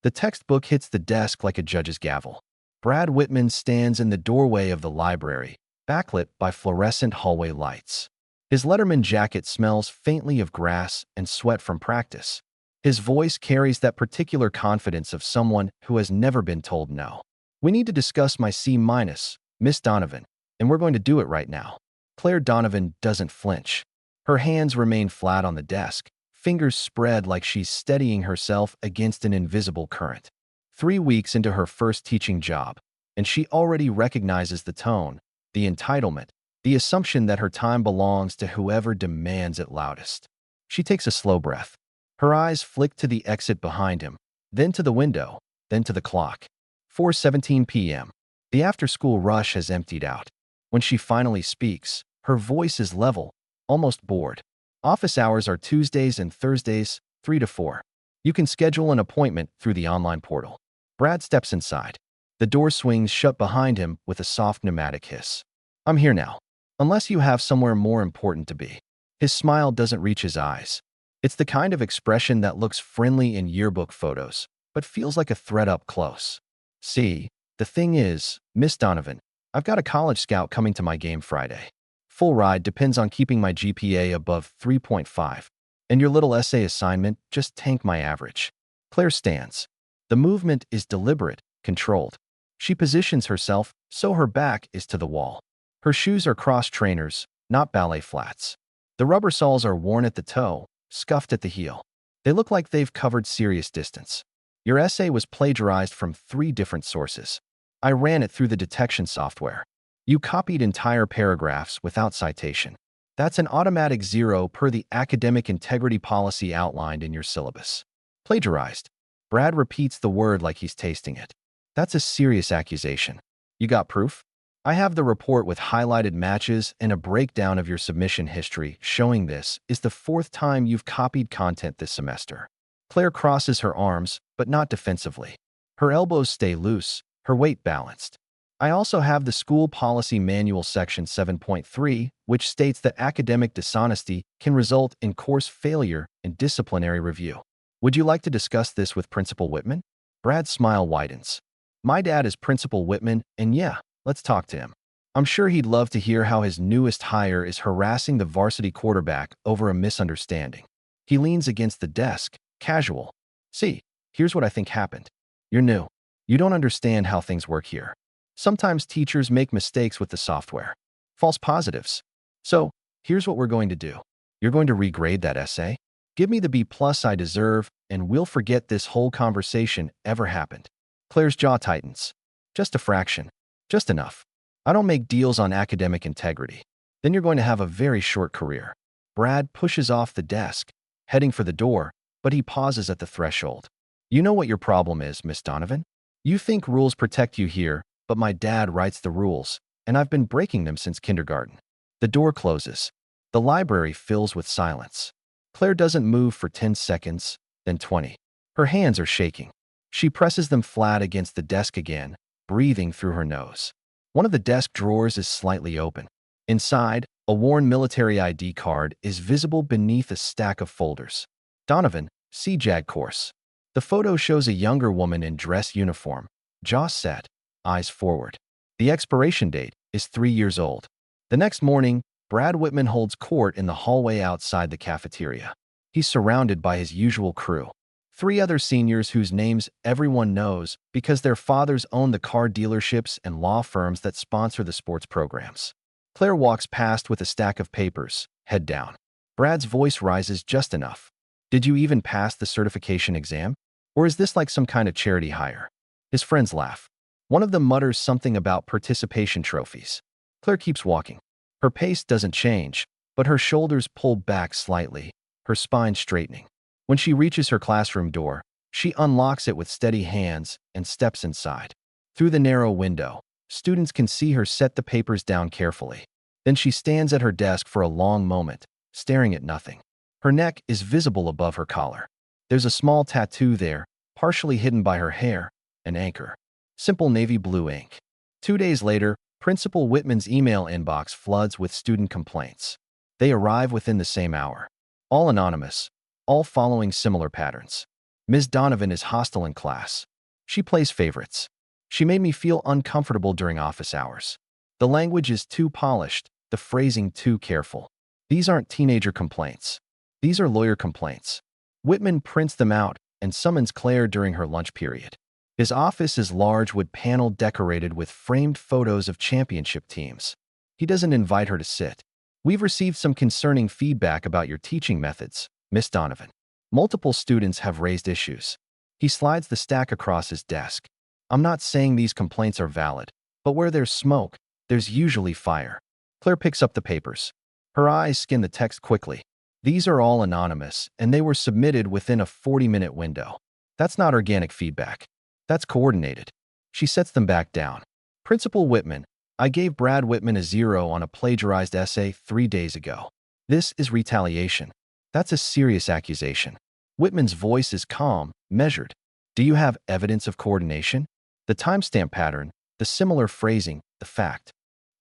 The textbook hits the desk like a judge's gavel. Brad Whitman stands in the doorway of the library, backlit by fluorescent hallway lights. His Letterman jacket smells faintly of grass and sweat from practice. His voice carries that particular confidence of someone who has never been told no. "We need to discuss my C minus, Miss Donovan, and we're going to do it right now." Claire Donovan doesn't flinch. Her hands remain flat on the desk, fingers spread like she's steadying herself against an invisible current. 3 weeks into her first teaching job, and she already recognizes the tone, the entitlement, the assumption that her time belongs to whoever demands it loudest. She takes a slow breath. Her eyes flick to the exit behind him, then to the window, then to the clock. 4:17 p.m. The after-school rush has emptied out. When she finally speaks, her voice is level, almost bored. "Office hours are Tuesdays and Thursdays, 3 to 4. You can schedule an appointment through the online portal." Brad steps inside. The door swings shut behind him with a soft pneumatic hiss. "I'm here now. Unless you have somewhere more important to be." His smile doesn't reach his eyes. It's the kind of expression that looks friendly in yearbook photos, but feels like a threat up close. "See, the thing is, Miss Donovan, I've got a college scout coming to my game Friday. Full ride depends on keeping my GPA above 3.5, and your little essay assignment just tanked my average." Claire stands. The movement is deliberate, controlled. She positions herself so her back is to the wall. Her shoes are cross trainers, not ballet flats. The rubber soles are worn at the toe, scuffed at the heel. They look like they've covered serious distance. "Your essay was plagiarized from 3 different sources. I ran it through the detection software. You copied entire paragraphs without citation. That's an automatic 0 per the academic integrity policy outlined in your syllabus." Plagiarized. Brad repeats the word like he's tasting it. "That's a serious accusation. You got proof?" "I have the report with highlighted matches and a breakdown of your submission history showing this is the 4th time you've copied content this semester." Claire crosses her arms, but not defensively. Her elbows stay loose, her weight balanced. "I also have the school policy manual section 7.3, which states that academic dishonesty can result in course failure and disciplinary review. Would you like to discuss this with Principal Whitman?" Brad's smile widens. "My dad is Principal Whitman, and yeah, let's talk to him. I'm sure he'd love to hear how his newest hire is harassing the varsity quarterback over a misunderstanding." He leans against the desk, casual. "See, here's what I think happened. You're new. You don't understand how things work here. Sometimes teachers make mistakes with the software. False positives. So, here's what we're going to do. You're going to regrade that essay. Give me the B+ I deserve, and we'll forget this whole conversation ever happened." Claire's jaw tightens. "Just a fraction. Just enough. I don't make deals on academic integrity. Then you're going to have a very short career." Brad pushes off the desk, heading for the door, but he pauses at the threshold. "You know what your problem is, Miss Donovan? You think rules protect you here, but my dad writes the rules, and I've been breaking them since kindergarten." The door closes. The library fills with silence. Claire doesn't move for 10 seconds, then 20. Her hands are shaking. She presses them flat against the desk again, breathing through her nose. One of the desk drawers is slightly open. Inside, a worn military ID card is visible beneath a stack of folders. "Donovan, CJAG course." The photo shows a younger woman in dress uniform, jaw set, eyes forward. The expiration date is 3 years old. The next morning, Brad Whitman holds court in the hallway outside the cafeteria. He's surrounded by his usual crew. 3 other seniors whose names everyone knows because their fathers own the car dealerships and law firms that sponsor the sports programs. Claire walks past with a stack of papers, head down. Brad's voice rises just enough. "Did you even pass the certification exam? Or is this like some kind of charity hire?" His friends laugh. One of them mutters something about participation trophies. Claire keeps walking. Her pace doesn't change, but her shoulders pull back slightly, her spine straightening. When she reaches her classroom door, she unlocks it with steady hands and steps inside. Through the narrow window, students can see her set the papers down carefully. Then she stands at her desk for a long moment, staring at nothing. Her neck is visible above her collar. There's a small tattoo there, partially hidden by her hair, an anchor. Simple navy blue ink. 2 days later, Principal Whitman's email inbox floods with student complaints. They arrive within the same hour. All anonymous, all following similar patterns. Ms. Donovan is hostile in class. She plays favorites. She made me feel uncomfortable during office hours. The language is too polished, the phrasing too careful. These aren't teenager complaints. These are lawyer complaints. Whitman prints them out and summons Claire during her lunch period. His office is large with panel decorated with framed photos of championship teams. He doesn't invite her to sit. We've received some concerning feedback about your teaching methods, Miss Donovan. Multiple students have raised issues. He slides the stack across his desk. I'm not saying these complaints are valid, but where there's smoke, there's usually fire. Claire picks up the papers. Her eyes skim the text quickly. These are all anonymous, and they were submitted within a 40-minute window. That's not organic feedback. That's coordinated. She sets them back down. Principal Whitman, I gave Brad Whitman a 0 on a plagiarized essay 3 days ago. This is retaliation. That's a serious accusation. Whitman's voice is calm, measured. Do you have evidence of coordination? The timestamp pattern, the similar phrasing, the fact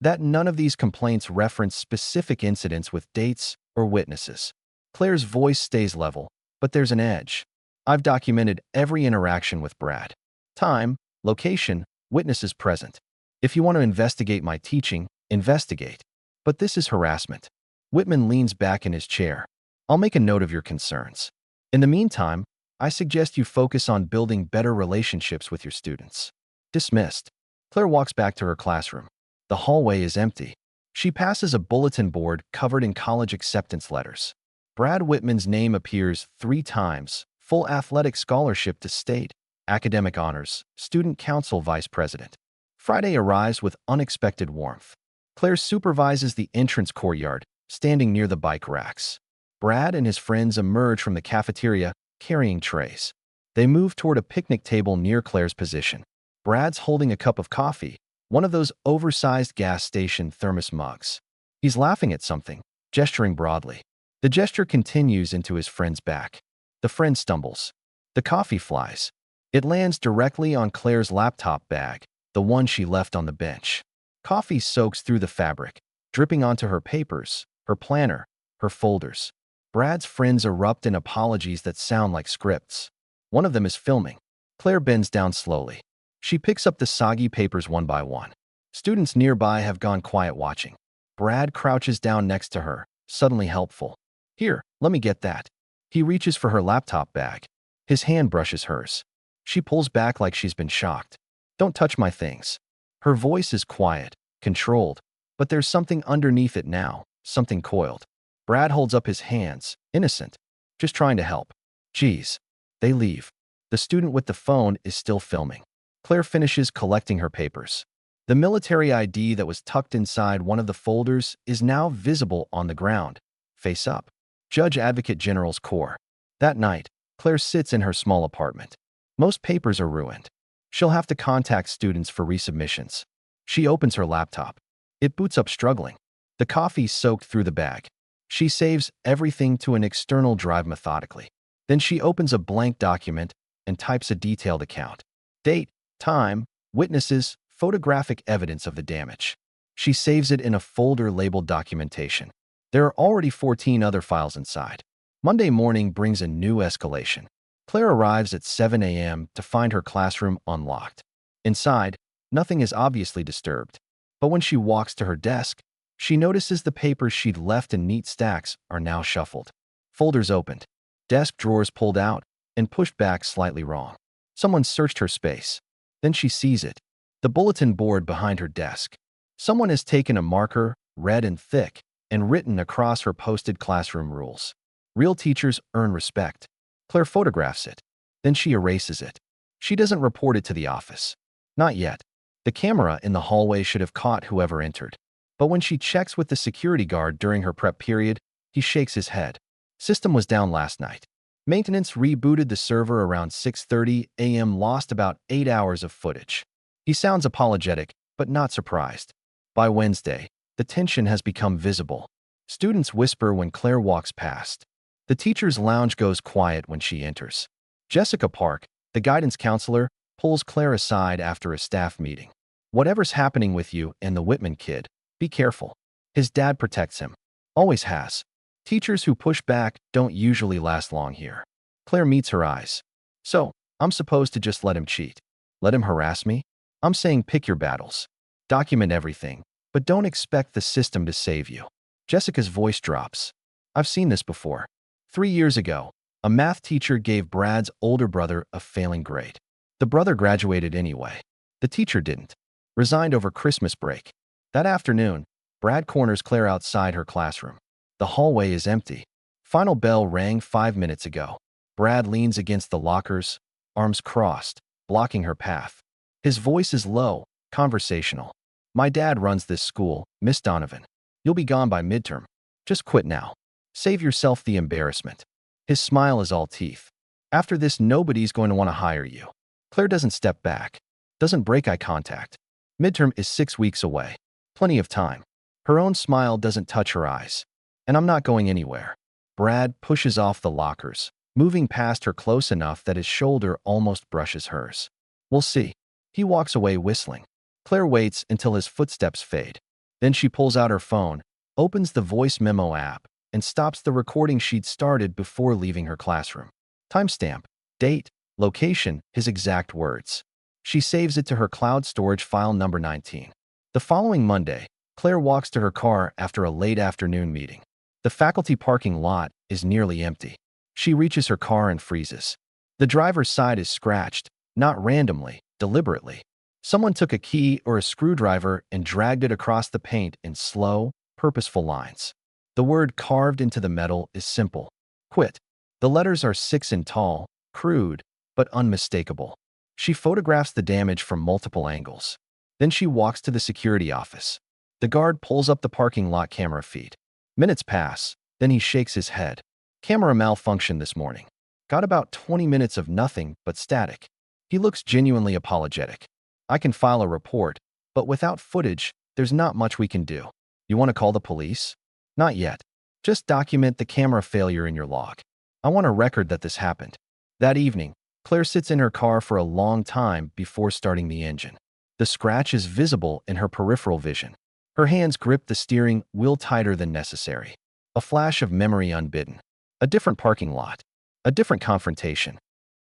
that none of these complaints reference specific incidents with dates or witnesses. Claire's voice stays level, but there's an edge. I've documented every interaction with Brad. Time, location, witnesses present. If you want to investigate my teaching, investigate. But this is harassment. Whitman leans back in his chair. I'll make a note of your concerns. In the meantime, I suggest you focus on building better relationships with your students. Dismissed. Claire walks back to her classroom. The hallway is empty. She passes a bulletin board covered in college acceptance letters. Brad Whitman's name appears 3 times. Full athletic scholarship to state, academic honors, student council vice president. Friday arrives with unexpected warmth. Claire supervises the entrance courtyard, standing near the bike racks. Brad and his friends emerge from the cafeteria, carrying trays. They move toward a picnic table near Claire's position. Brad's holding a cup of coffee, one of those oversized gas station thermos mugs. He's laughing at something, gesturing broadly. The gesture continues into his friend's back. The friend stumbles. The coffee flies. It lands directly on Claire's laptop bag, the one she left on the bench. Coffee soaks through the fabric, dripping onto her papers, her planner, her folders. Brad's friends erupt in apologies that sound like scripts. One of them is filming. Claire bends down slowly. She picks up the soggy papers one by one. Students nearby have gone quiet watching. Brad crouches down next to her, suddenly helpful. Here, let me get that. He reaches for her laptop bag. His hand brushes hers. She pulls back like she's been shocked. Don't touch my things. Her voice is quiet, controlled, but there's something underneath it now, something coiled. Brad holds up his hands, innocent, just trying to help. Geez. They leave. The student with the phone is still filming. Claire finishes collecting her papers. The military ID that was tucked inside one of the folders is now visible on the ground, face up. Judge Advocate General's Corps. That night, Claire sits in her small apartment. Most papers are ruined. She'll have to contact students for resubmissions. She opens her laptop. It boots up struggling. The coffee soaked through the bag. She saves everything to an external drive methodically. Then she opens a blank document and types a detailed account. Date, time, witnesses, photographic evidence of the damage. She saves it in a folder labeled documentation. There are already 14 other files inside. Monday morning brings a new escalation. Claire arrives at 7 a.m. to find her classroom unlocked. Inside, nothing is obviously disturbed. But when she walks to her desk, she notices the papers she'd left in neat stacks are now shuffled. Folders opened. Desk drawers pulled out and pushed back slightly wrong. Someone searched her space. Then she sees it. The bulletin board behind her desk. Someone has taken a marker, red and thick, and written across her posted classroom rules. Real teachers earn respect. Claire photographs it. Then she erases it. She doesn't report it to the office. Not yet. The camera in the hallway should have caught whoever entered. But when she checks with the security guard during her prep period, he shakes his head. System was down last night. Maintenance rebooted the server around 6:30 a.m. Lost about 8 hours of footage. He sounds apologetic, but not surprised. By Wednesday, the tension has become visible. Students whisper when Claire walks past. The teacher's lounge goes quiet when she enters. Jessica Park, the guidance counselor, pulls Claire aside after a staff meeting. Whatever's happening with you and the Whitman kid, be careful. His dad protects him. Always has. Teachers who push back don't usually last long here. Claire meets her eyes. So, I'm supposed to just let him cheat? Let him harass me? I'm saying pick your battles. Document everything, but don't expect the system to save you. Jessica's voice drops. I've seen this before. 3 years ago, a math teacher gave Brad's older brother a failing grade. The brother graduated anyway. The teacher didn't. Resigned over Christmas break. That afternoon, Brad corners Claire outside her classroom. The hallway is empty. Final bell rang 5 minutes ago. Brad leans against the lockers, arms crossed, blocking her path. His voice is low, conversational. My dad runs this school, Miss Donovan. You'll be gone by midterm. Just quit now. Save yourself the embarrassment. His smile is all teeth. After this, nobody's going to want to hire you. Claire doesn't step back, doesn't break eye contact. Midterm is 6 weeks away. Plenty of time. Her own smile doesn't touch her eyes. And I'm not going anywhere. Brad pushes off the lockers, moving past her close enough that his shoulder almost brushes hers. We'll see. He walks away whistling. Claire waits until his footsteps fade. Then she pulls out her phone, opens the voice memo app, and stops the recording she'd started before leaving her classroom. Timestamp, date, location, his exact words. She saves it to her cloud storage file number 19. The following Monday, Claire walks to her car after a late afternoon meeting. The faculty parking lot is nearly empty. She reaches her car and freezes. The driver's side is scratched, not randomly, deliberately. Someone took a key or a screwdriver and dragged it across the paint in slow, purposeful lines. The word carved into the metal is simple. Quit. The letters are 6 and tall, crude, but unmistakable. She photographs the damage from multiple angles. Then she walks to the security office. The guard pulls up the parking lot camera feed. Minutes pass, then he shakes his head. Camera malfunctioned this morning. Got about 20 minutes of nothing but static. He looks genuinely apologetic. I can file a report, but without footage, there's not much we can do. You want to call the police? Not yet. Just document the camera failure in your log. I want a record that this happened. That evening, Claire sits in her car for a long time before starting the engine. The scratch is visible in her peripheral vision. Her hands grip the steering wheel tighter than necessary. A flash of memory unbidden. A different parking lot. A different confrontation.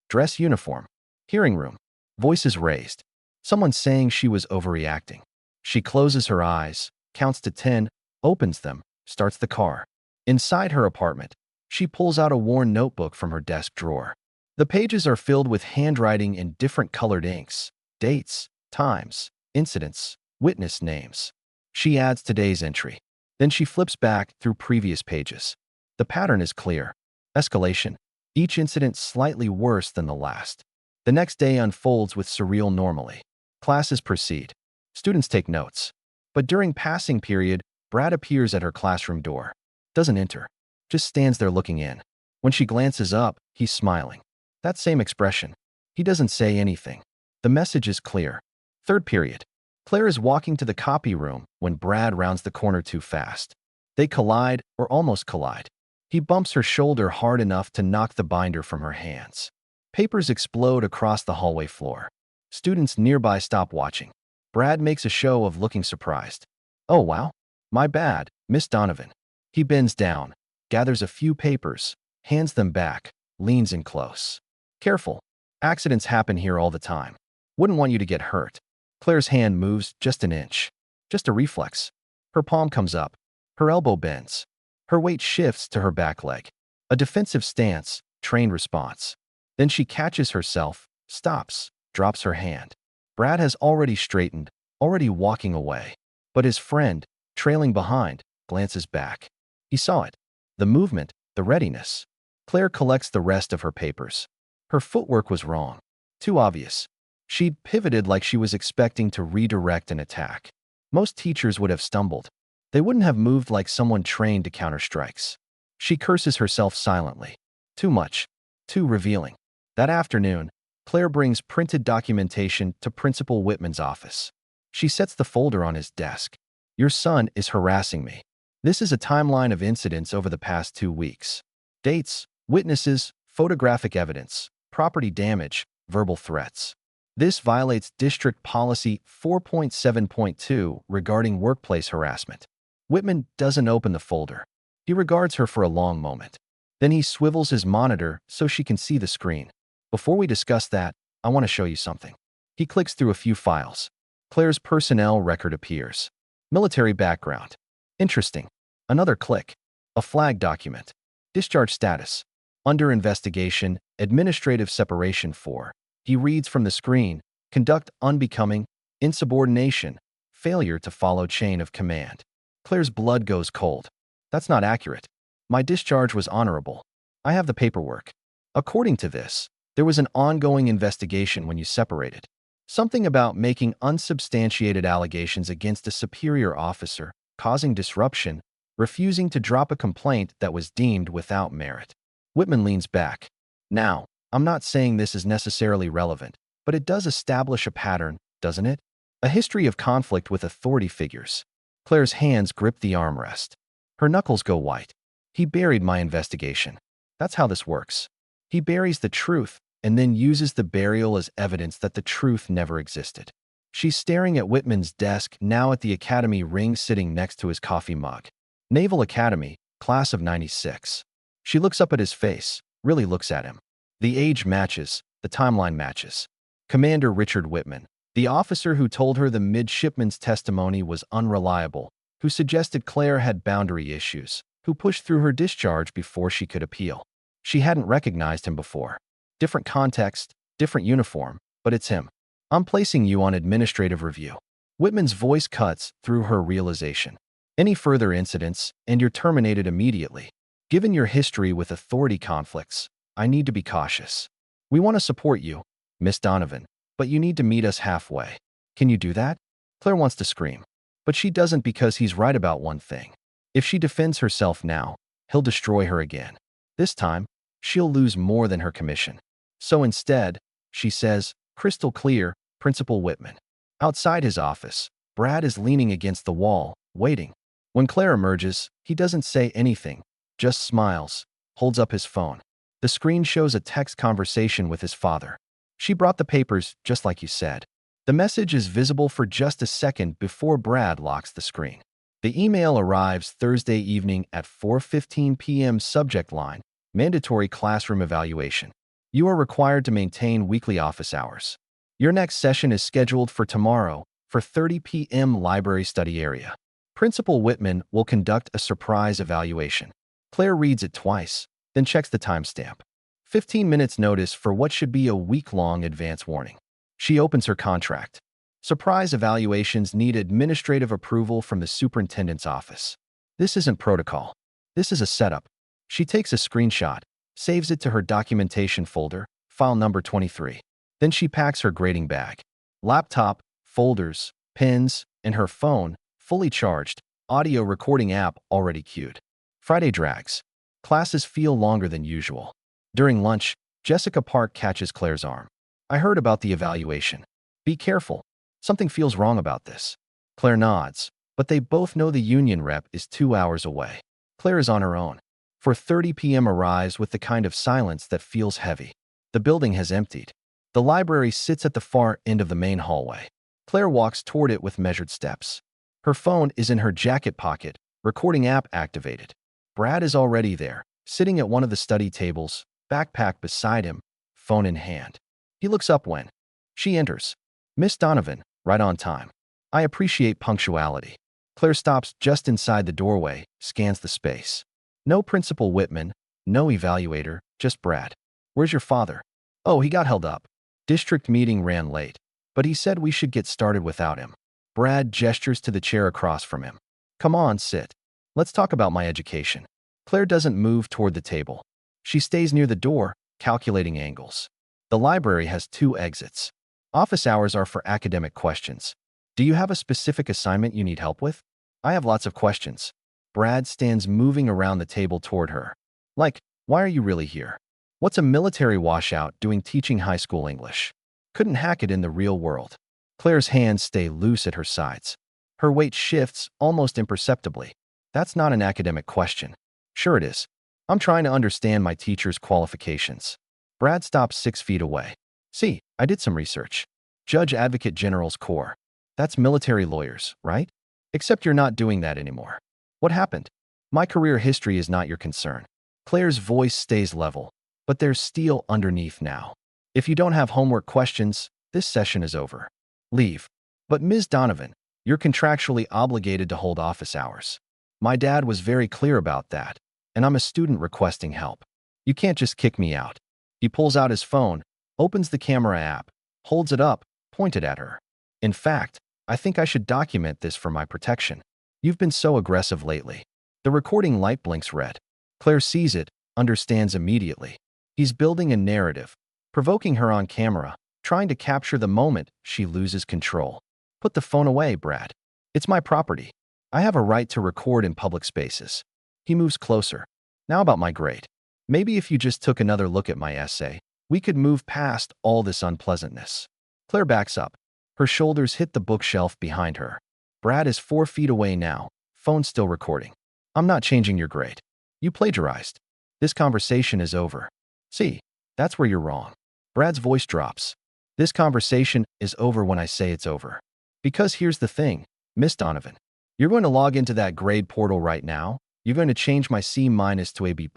Dress uniform. Hearing room. Voices raised. Someone saying she was overreacting. She closes her eyes, counts to 10, opens them, starts the car. Inside her apartment, she pulls out a worn notebook from her desk drawer. The pages are filled with handwriting in different colored inks, dates, times, incidents, witness names. She adds today's entry. Then she flips back through previous pages. The pattern is clear. Escalation. Each incident slightly worse than the last. The next day unfolds with surreal normalcy. Classes proceed. Students take notes. But during passing period, Brad appears at her classroom door. Doesn't enter. Just stands there looking in. When she glances up, he's smiling. That same expression. He doesn't say anything. The message is clear. Third period. Claire is walking to the copy room when Brad rounds the corner too fast. They collide, or almost collide. He bumps her shoulder hard enough to knock the binder from her hands. Papers explode across the hallway floor. Students nearby stop watching. Brad makes a show of looking surprised. Oh wow. My bad, Miss Donovan. He bends down, gathers a few papers, hands them back, leans in close. Careful. Accidents happen here all the time. Wouldn't want you to get hurt. Claire's hand moves just an inch. Just a reflex. Her palm comes up. Her elbow bends. Her weight shifts to her back leg. A defensive stance, trained response. Then she catches herself, stops, drops her hand. Brad has already straightened, already walking away. But his friend, trailing behind, glances back. He saw it. The movement, the readiness. Claire collects the rest of her papers. Her footwork was wrong. Too obvious. She'd pivoted like she was expecting to redirect an attack. Most teachers would have stumbled. They wouldn't have moved like someone trained to counter strikes. She curses herself silently. Too much. Too revealing. That afternoon, Claire brings printed documentation to Principal Whitman's office. She sets the folder on his desk. Your son is harassing me. This is a timeline of incidents over the past 2 weeks. Dates, witnesses, photographic evidence, property damage, verbal threats. This violates District Policy 4.7.2 regarding workplace harassment. Whitman doesn't open the folder. He regards her for a long moment. Then he swivels his monitor so she can see the screen. Before we discuss that, I want to show you something. He clicks through a few files. Claire's personnel record appears. Military background. Interesting. Another click. A flag document. Discharge status. Under investigation, administrative separation for. He reads from the screen. Conduct unbecoming, insubordination, failure to follow chain of command. Claire's blood goes cold. That's not accurate. My discharge was honorable. I have the paperwork. According to this, there was an ongoing investigation when you separated. Something about making unsubstantiated allegations against a superior officer, causing disruption, refusing to drop a complaint that was deemed without merit. Whitman leans back. Now, I'm not saying this is necessarily relevant, but it does establish a pattern, doesn't it? A history of conflict with authority figures. Claire's hands grip the armrest. Her knuckles go white. He buried my investigation. That's how this works. He buries the truth and then uses the burial as evidence that the truth never existed. She's staring at Whitman's desk, now at the academy ring sitting next to his coffee mug. Naval Academy, class of '96. She looks up at his face, really looks at him. The age matches, the timeline matches. Commander Richard Whitman, the officer who told her the midshipman's testimony was unreliable, who suggested Claire had boundary issues, who pushed through her discharge before she could appeal. She hadn't recognized him before. Different context, different uniform, but it's him. I'm placing you on administrative review. Whitman's voice cuts through her realization. Any further incidents, and you're terminated immediately. Given your history with authority conflicts, I need to be cautious. We want to support you, Miss Donovan, but you need to meet us halfway. Can you do that? Claire wants to scream, but she doesn't because he's right about one thing. If she defends herself now, he'll destroy her again. This time, she'll lose more than her commission. So instead, she says, crystal clear, Principal Whitman. Outside his office, Brad is leaning against the wall, waiting. When Claire emerges, he doesn't say anything, just smiles, holds up his phone. The screen shows a text conversation with his father. She brought the papers, just like you said. The message is visible for just a second before Brad locks the screen. The email arrives Thursday evening at 4:15 p.m. Subject line, mandatory classroom evaluation. You are required to maintain weekly office hours. Your next session is scheduled for tomorrow for 30 p.m. library study area. Principal Whitman will conduct a surprise evaluation. Claire reads it twice, then checks the timestamp. 15 minutes notice for what should be a week-long advance warning. She opens her contract. Surprise evaluations need administrative approval from the superintendent's office. This isn't protocol. This is a setup. She takes a screenshot, saves it to her documentation folder, file number 23. Then she packs her grading bag. Laptop, folders, pens, and her phone, fully charged, audio recording app already queued. Friday drags. Classes feel longer than usual. During lunch, Jessica Park catches Claire's arm. I heard about the evaluation. Be careful. Something feels wrong about this. Claire nods, but they both know the union rep is 2 hours away. Claire is on her own. 4:30 p.m. arrives with the kind of silence that feels heavy. The building has emptied. The library sits at the far end of the main hallway. Claire walks toward it with measured steps. Her phone is in her jacket pocket, recording app activated. Brad is already there, sitting at one of the study tables, backpack beside him, phone in hand. He looks up when she enters. Miss Donovan, right on time. I appreciate punctuality. Claire stops just inside the doorway, scans the space. No Principal Whitman, no evaluator, just Brad. Where's your father? Oh, he got held up. District meeting ran late, but he said we should get started without him. Brad gestures to the chair across from him. Come on, sit. Let's talk about my education. Claire doesn't move toward the table. She stays near the door, calculating angles. The library has 2 exits. Office hours are for academic questions. Do you have a specific assignment you need help with? I have lots of questions. Brad stands moving around the table toward her. Like, why are you really here? What's a military washout doing teaching high school English? Couldn't hack it in the real world. Claire's hands stay loose at her sides. Her weight shifts almost imperceptibly. That's not an academic question. Sure it is. I'm trying to understand my teacher's qualifications. Brad stops 6 feet away. See, I did some research. Judge Advocate General's Corps. That's military lawyers, right? Except you're not doing that anymore. What happened? My career history is not your concern. Claire's voice stays level, but there's steel underneath now. If you don't have homework questions, this session is over. Leave. But Ms. Donovan, you're contractually obligated to hold office hours. My dad was very clear about that, and I'm a student requesting help. You can't just kick me out. He pulls out his phone, opens the camera app, holds it up, pointed at her. In fact, I think I should document this for my protection. You've been so aggressive lately. The recording light blinks red. Claire sees it, understands immediately. He's building a narrative, provoking her on camera, trying to capture the moment she loses control. Put the phone away, Brad. It's my property. I have a right to record in public spaces. He moves closer. Now about my grade. Maybe if you just took another look at my essay, we could move past all this unpleasantness. Claire backs up. Her shoulders hit the bookshelf behind her. Brad is 4 feet away now, phone still recording. I'm not changing your grade. You plagiarized. This conversation is over. See, that's where you're wrong. Brad's voice drops. This conversation is over when I say it's over. Because here's the thing, Miss Donovan. You're going to log into that grade portal right now. You're going to change my C- to a B+,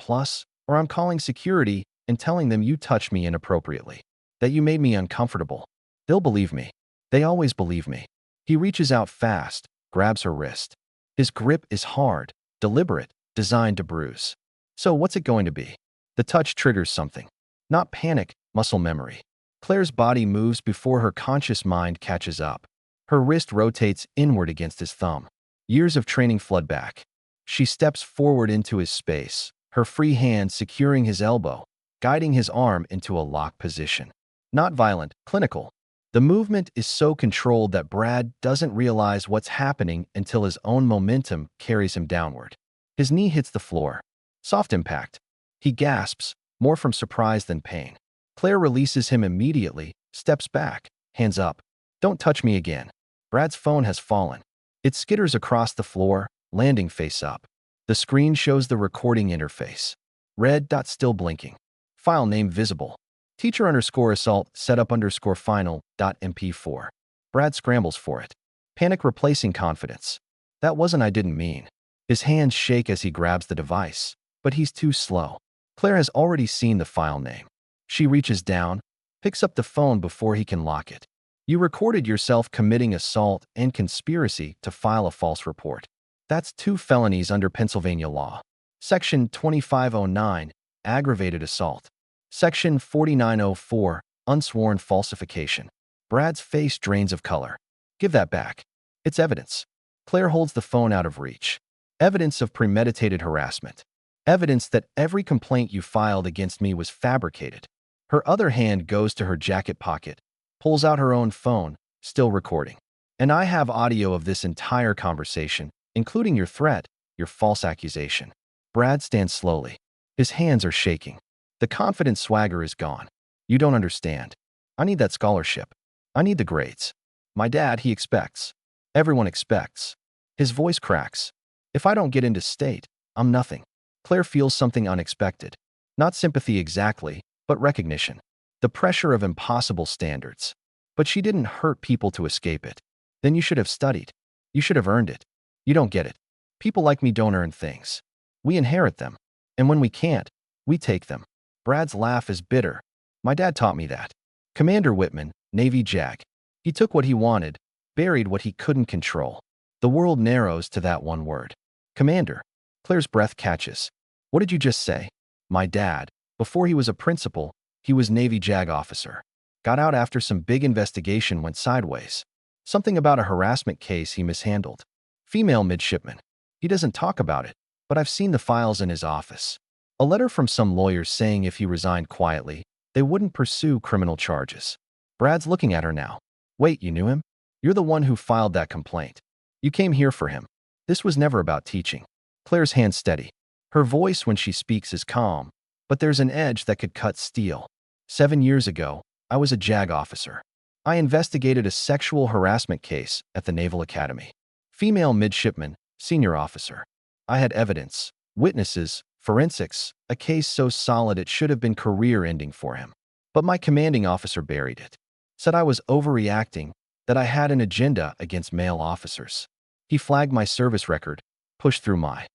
or I'm calling security and telling them you touched me inappropriately, that you made me uncomfortable. They'll believe me. They always believe me. He reaches out fast, grabs her wrist. His grip is hard, deliberate, designed to bruise. So what's it going to be? The touch triggers something. Not panic, muscle memory. Claire's body moves before her conscious mind catches up. Her wrist rotates inward against his thumb. Years of training flood back. She steps forward into his space, her free hand securing his elbow, guiding his arm into a lock position. Not violent, clinical. The movement is so controlled that Brad doesn't realize what's happening until his own momentum carries him downward. His knee hits the floor. Soft impact. He gasps, more from surprise than pain. Claire releases him immediately, steps back, hands up. Don't touch me again. Brad's phone has fallen. It skitters across the floor, landing face up. The screen shows the recording interface. Red dot still blinking. File name visible. Teacher_assault setup_final.mp4. Brad scrambles for it. Panic replacing confidence. That wasn't I didn't mean. His hands shake as he grabs the device, but he's too slow. Claire has already seen the file name. She reaches down, picks up the phone before he can lock it. You recorded yourself committing assault and conspiracy to file a false report. That's 2 felonies under Pennsylvania law. Section 2509, aggravated assault. Section 4904, unsworn falsification. Brad's face drains of color. Give that back. It's evidence. Claire holds the phone out of reach. Evidence of premeditated harassment. Evidence that every complaint you filed against me was fabricated. Her other hand goes to her jacket pocket, pulls out her own phone, still recording. And I have audio of this entire conversation, including your threat, your false accusation. Brad stands slowly. His hands are shaking. The confident swagger is gone. You don't understand. I need that scholarship. I need the grades. My dad, he expects. Everyone expects. His voice cracks. If I don't get into state, I'm nothing. Claire feels something unexpected. Not sympathy exactly, but recognition. The pressure of impossible standards. But she didn't hurt people to escape it. Then you should have studied. You should have earned it. You don't get it. People like me don't earn things. We inherit them. And when we can't, we take them. Brad's laugh is bitter. My dad taught me that. Commander Whitman, Navy JAG. He took what he wanted, buried what he couldn't control. The world narrows to that one word. Commander. Claire's breath catches. What did you just say? My dad, before he was a principal, he was Navy JAG officer. Got out after some big investigation went sideways. Something about a harassment case he mishandled. Female midshipman. He doesn't talk about it, but I've seen the files in his office. A letter from some lawyers saying if he resigned quietly, they wouldn't pursue criminal charges. Brad's looking at her now. Wait, you knew him? You're the one who filed that complaint. You came here for him. This was never about teaching. Claire's hand steady. Her voice when she speaks is calm, but there's an edge that could cut steel. 7 years ago, I was a JAG officer. I investigated a sexual harassment case at the Naval Academy. Female midshipman, senior officer. I had evidence, witnesses, forensics, a case so solid it should have been career-ending for him. But my commanding officer buried it. Said I was overreacting, that I had an agenda against male officers. He flagged my service record, pushed through my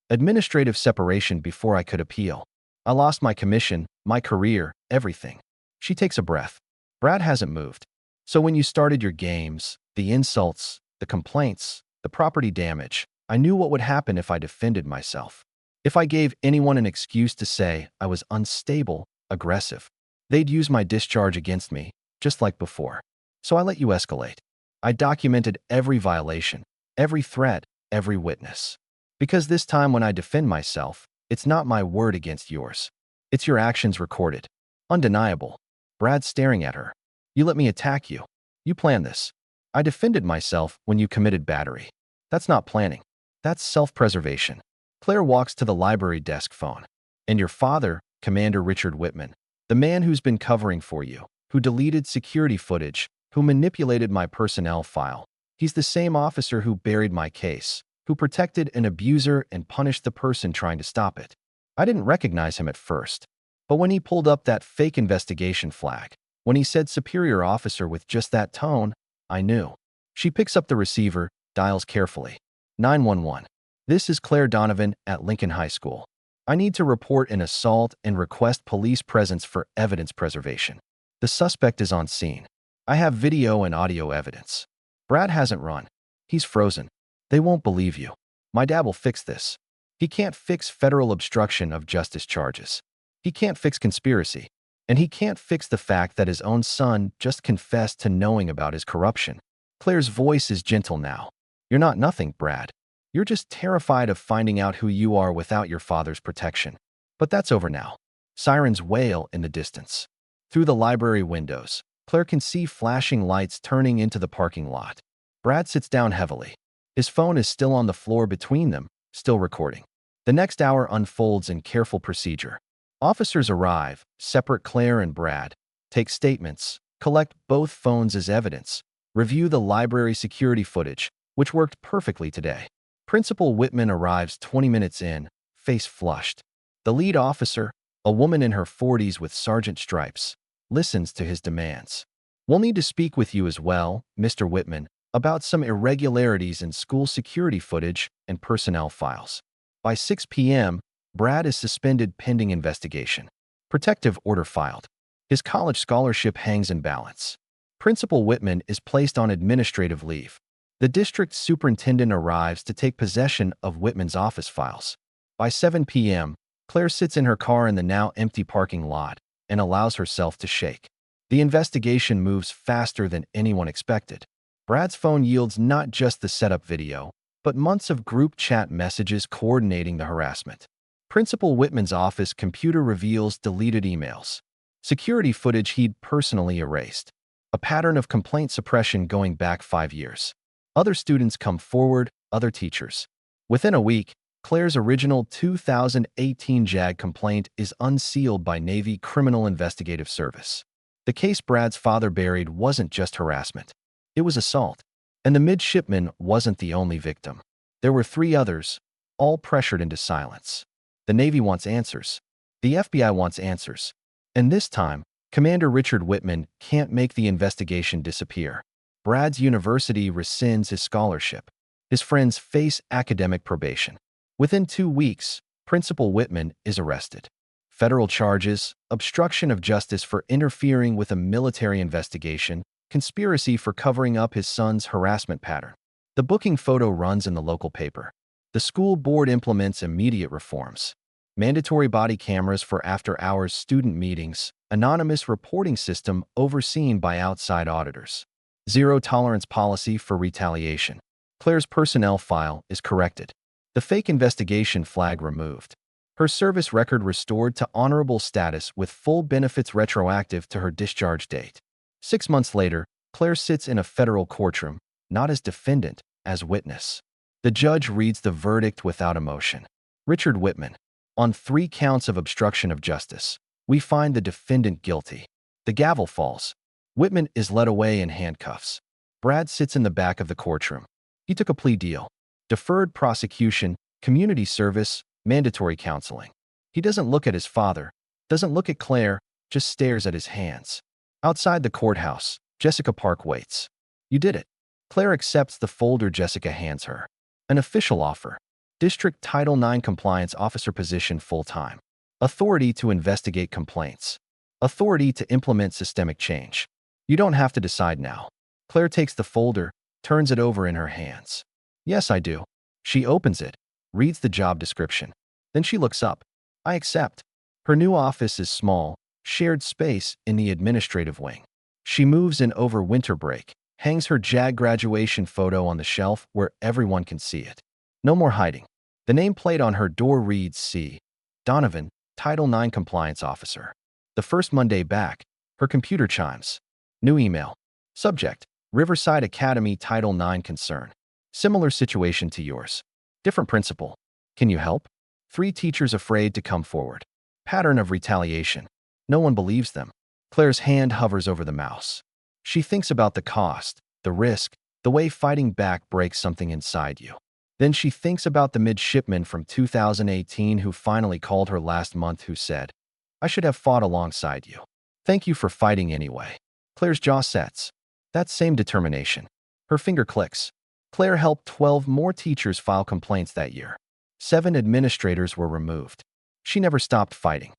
administrative separation before I could appeal. I lost my commission, my career, everything. She takes a breath. Brad hasn't moved. So when you started your games, the insults, the complaints, the property damage, I knew what would happen if I defended myself. If I gave anyone an excuse to say I was unstable, aggressive, they'd use my discharge against me, just like before. So I let you escalate. I documented every violation, every threat, every witness. Because this time when I defend myself, it's not my word against yours. It's your actions recorded. Undeniable. Brad's staring at her. You let me attack you. You planned this. I defended myself when you committed battery. That's not planning. That's self-preservation. Claire walks to the library desk phone. And your father, Commander Richard Whitman, the man who's been covering for you, who deleted security footage, who manipulated my personnel file. He's the same officer who buried my case, who protected an abuser and punished the person trying to stop it. I didn't recognize him at first. But when he pulled up that fake investigation flag, when he said superior officer with just that tone, I knew. She picks up the receiver, dials carefully. 911. This is Claire Donovan at Lincoln High School. I need to report an assault and request police presence for evidence preservation. The suspect is on scene. I have video and audio evidence. Brad hasn't run. He's frozen. They won't believe you. My dad will fix this. He can't fix federal obstruction of justice charges. He can't fix conspiracy. And he can't fix the fact that his own son just confessed to knowing about his corruption. Claire's voice is gentle now. You're not nothing, Brad. You're just terrified of finding out who you are without your father's protection. But that's over now. Sirens wail in the distance. Through the library windows, Claire can see flashing lights turning into the parking lot. Brad sits down heavily. His phone is still on the floor between them, still recording. The next hour unfolds in careful procedure. Officers arrive, separate Claire and Brad, take statements, collect both phones as evidence, review the library security footage, which worked perfectly today. Principal Whitman arrives 20 minutes in, face flushed. The lead officer, a woman in her 40s with sergeant stripes, listens to his demands. We'll need to speak with you as well, Mr. Whitman, about some irregularities in school security footage and personnel files. By 6 p.m., Brad is suspended pending investigation. Protective order filed. His college scholarship hangs in balance. Principal Whitman is placed on administrative leave. The district superintendent arrives to take possession of Whitman's office files. By 7 p.m., Claire sits in her car in the now empty parking lot and allows herself to shake. The investigation moves faster than anyone expected. Brad's phone yields not just the setup video, but months of group chat messages coordinating the harassment. Principal Whitman's office computer reveals deleted emails. Security footage he'd personally erased. A pattern of complaint suppression going back 5 years. Other students come forward, other teachers. Within a week, Claire's original 2018 JAG complaint is unsealed by Navy Criminal Investigative Service. The case Brad's father buried wasn't just harassment. It was assault. And the midshipman wasn't the only victim. There were 3 others, all pressured into silence. The Navy wants answers. The FBI wants answers. And this time, Commander Richard Whitman can't make the investigation disappear. Brad's university rescinds his scholarship. His friends face academic probation. Within 2 weeks, Principal Whitman is arrested. Federal charges, obstruction of justice for interfering with a military investigation, conspiracy for covering up his son's harassment pattern. The booking photo runs in the local paper. The school board implements immediate reforms. Mandatory body cameras for after-hours student meetings, anonymous reporting system overseen by outside auditors. Zero-tolerance policy for retaliation. Claire's personnel file is corrected. The fake investigation flag removed. Her service record restored to honorable status with full benefits retroactive to her discharge date. 6 months later, Claire sits in a federal courtroom, not as defendant, as witness. The judge reads the verdict without emotion. Richard Whitman. On 3 counts of obstruction of justice, we find the defendant guilty. The gavel falls. Whitman is led away in handcuffs. Brad sits in the back of the courtroom. He took a plea deal. Deferred prosecution, community service, mandatory counseling. He doesn't look at his father, doesn't look at Claire, just stares at his hands. Outside the courthouse, Jessica Park waits. You did it. Claire accepts the folder Jessica hands her. An official offer. District Title IX compliance officer position full-time. Authority to investigate complaints. Authority to implement systemic change. You don't have to decide now. Claire takes the folder, turns it over in her hands. Yes, I do. She opens it, reads the job description. Then she looks up. I accept. Her new office is small, shared space in the administrative wing. She moves in over winter break, hangs her JAG graduation photo on the shelf where everyone can see it. No more hiding. The nameplate on her door reads C. Donovan, Title IX Compliance Officer. The first Monday back, her computer chimes. New email. Subject, Riverside Academy Title IX Concern. Similar situation to yours. Different principal. Can you help? 3 teachers afraid to come forward. Pattern of retaliation. No one believes them. Claire's hand hovers over the mouse. She thinks about the cost, the risk, the way fighting back breaks something inside you. Then she thinks about the midshipman from 2018 who finally called her last month who said, I should have fought alongside you. Thank you for fighting anyway. Claire's jaw sets. That same determination. Her finger clicks. Claire helped 12 more teachers file complaints that year. 7 administrators were removed. She never stopped fighting.